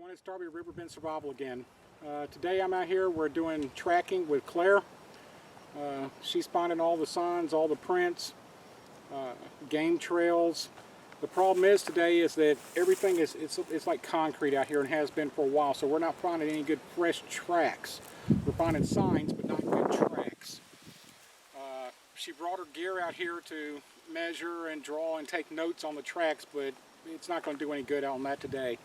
everyone, it's Darby of RiverBendSurvival again. Today I'm out here, we're doing tracking with Claire. She's finding all the signs, all the prints, game trails. The problem is today is that everything is it's like concrete out here and has been for a while, so we're not finding any good fresh tracks. We're finding signs but not good tracks. She brought her gear out here to measure and draw and take notes on the tracks, but it's not going to do any good on that today.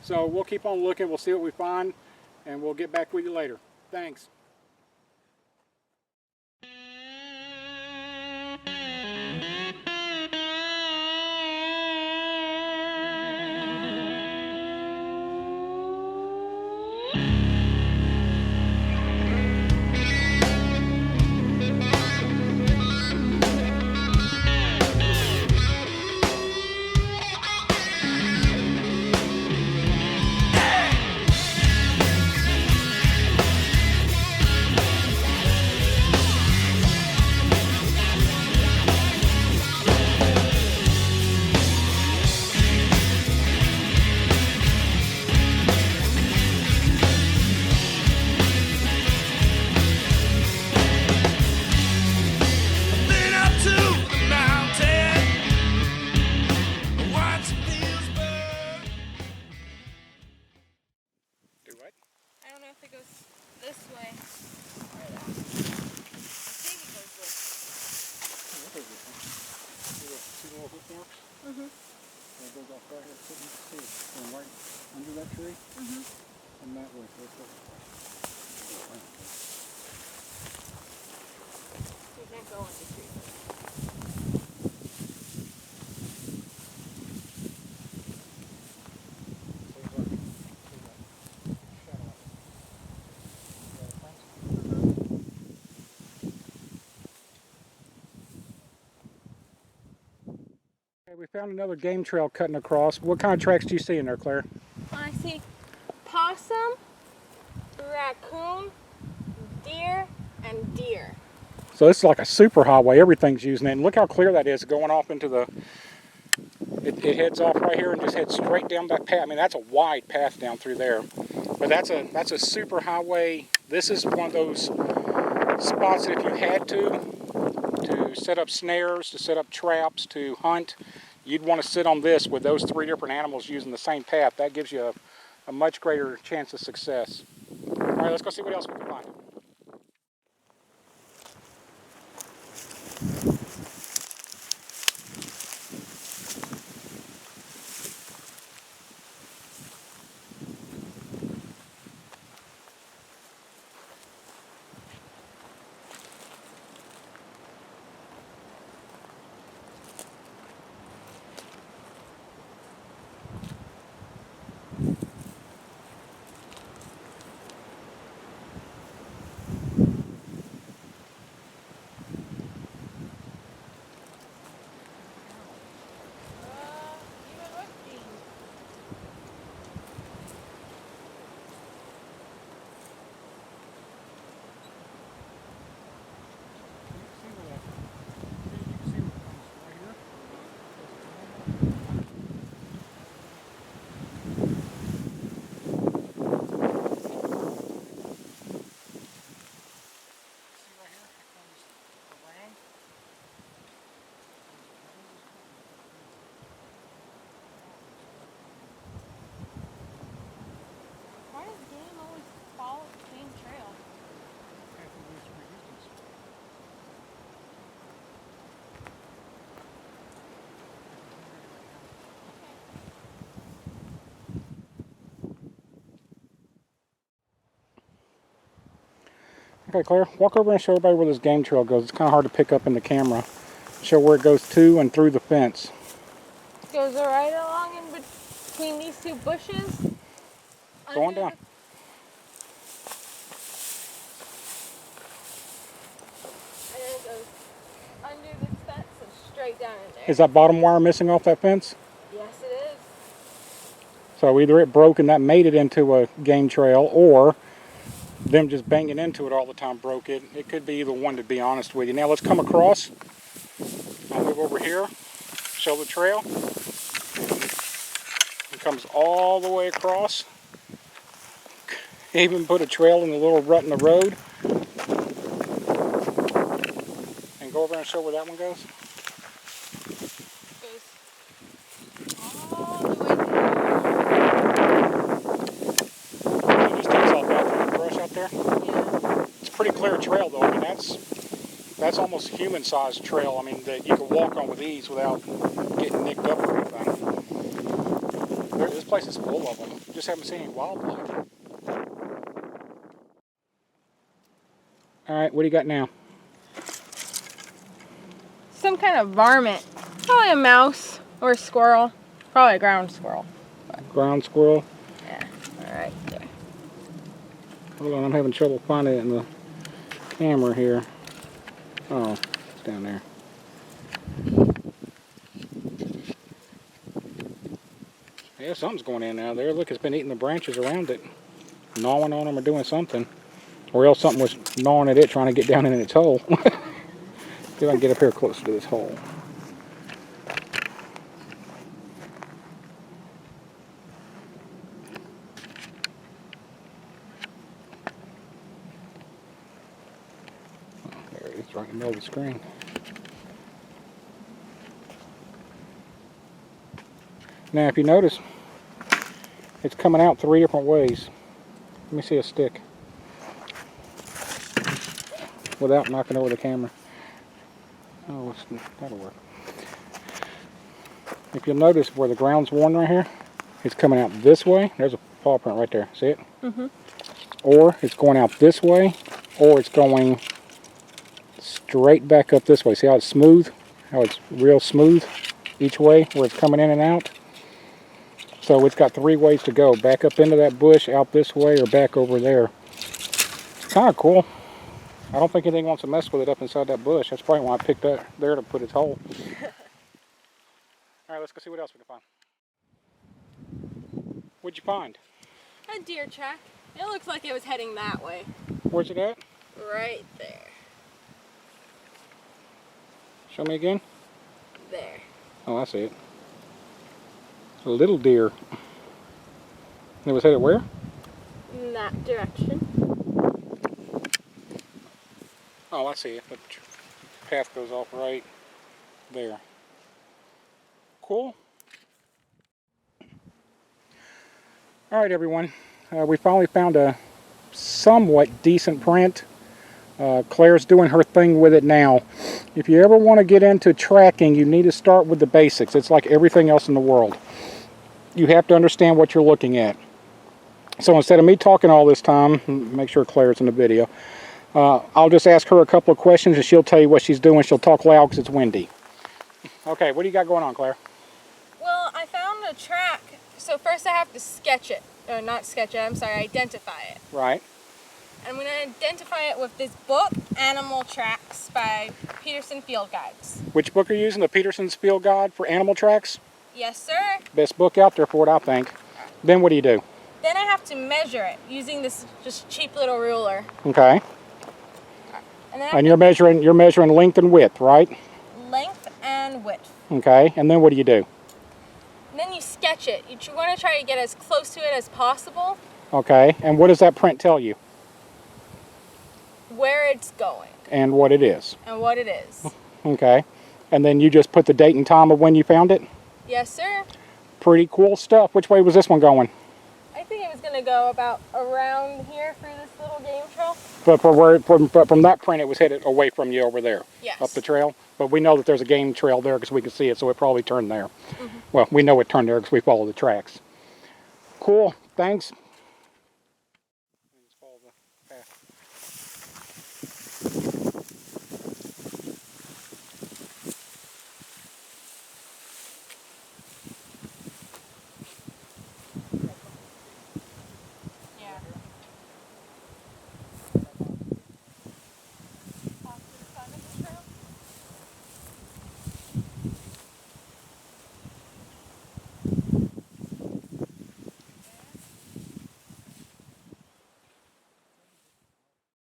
So we'll keep on looking, we'll see what we find, and we'll get back with you later. Thanks. I don't know if it goes this way or that. I think it goes this way. See the little hook marks? Mm-hmm. It goes off right here, so you can see it. Going right under that tree? Mm-hmm. And that way. You can't go into trees. Okay, we found another game trail cutting across. What kind of tracks do you see in there, Claire? I see possum, raccoon, deer, and deer. So this is like a super highway. Everything's using it. And look how clear that is going off into the... It heads off right here and just heads straight down that path. I mean, that's a wide path down through there. But that's a super highway. This is one of those spots that if you had to set up snares, to set up traps, to hunt, you'd want to sit on this with those three different animals using the same path. That gives you a much greater chance of success. All right, let's go see what else we can find. Why does game always follow the same trail? Okay, Claire, walk over and show everybody where this game trail goes. It's kind of hard to pick up in the camera. Show where it goes to and through the fence. It goes right along in between these two bushes. Go on down. And then it goes under this fence and straight down in there. Is that bottom wire missing off that fence? Yes, it is. So either it broke and that made it into a game trail, or them just banging into it all the time broke it. It could be either one, to be honest with you. Now let's come across. I'll move over here, show the trail. It comes all the way across. Even put a trail in the little rut in the road. And go over and show where that one goes. Goes all the way It just takes off out through the brush out there. through. Yeah. It's a pretty clear trail though. I mean, that's almost a human-sized trail. I mean, that you can walk on with ease without getting nicked up or anything. This place is full of them. Just haven't seen any wildlife. All right, what do you got now? Some kind of varmint. Probably a mouse or a squirrel. Probably a ground squirrel. Ground squirrel. Yeah, right there. Hold on, I'm having trouble finding it in the camera here. Oh, it's down there. Yeah, something's going in out there. Look, it's been eating the branches around it. Gnawing on them or doing something. Or else something was gnawing at it, trying to get down in its hole. See if I can get up here closer to this hole. Oh, there it is, right in the middle of the screen. Now, if you notice, it's coming out 3 different ways. Let me see a stick. Without knocking over the camera. Oh, that'll work. If you'll notice where the ground's worn right here, it's coming out this way. There's a paw print right there. See it? Mm-hmm. Or it's going out this way, or it's going straight back up this way. See how it's smooth? How it's real smooth each way where it's coming in and out? So it's got 3 ways to go. Back up into that bush, out this way, or back over there. It's kind of cool. I don't think anything wants to mess with it up inside that bush. That's probably why I picked that there to put its hole. Alright, let's go see what else we can find. What'd you find? A deer track. It looks like it was heading that way. Where's it at? Right there. Show me again. There. Oh, I see it. A little deer. It was headed where? In that direction. Oh, I see it. The path goes off right there. Cool. All right, everyone. We finally found a somewhat decent print. Claire's doing her thing with it now. If you ever want to get into tracking, you need to start with the basics. It's like everything else in the world. You have to understand what you're looking at. So instead of me talking all this time, make sure Claire's in the video, I'll just ask her a couple of questions and she'll tell you what she's doing. She'll talk loud because it's windy. Okay, what do you got going on, Claire? Well, I found a track. So first I have to sketch it. Or not sketch it, I'm sorry, identify it. Right. I'm going to identify it with this book, Animal Tracks by Peterson Field Guides. Which book are you using? The Peterson's Field Guide for Animal Tracks? Yes, sir. Best book out there for what I think. Then what do you do? Then I have to measure it using this just cheap little ruler. Okay. And you're measuring length and width, right? Length and width. Okay. And then what do you do? And then you sketch it. You want to try to get as close to it as possible. Okay. And what does that print tell you? Where it's going. And what it is. And what it is. Okay. And then you just put the date and time of when you found it? Yes, sir. Pretty cool stuff. Which way was this one going? I think it was going to go about around here through this little game trail. But from that print, it was headed away from you over there. Yes. Up the trail. But we know that there's a game trail there because we can see it, so it probably turned there. Mm-hmm. Well, we know it turned there because we follow the tracks. Cool. Thanks.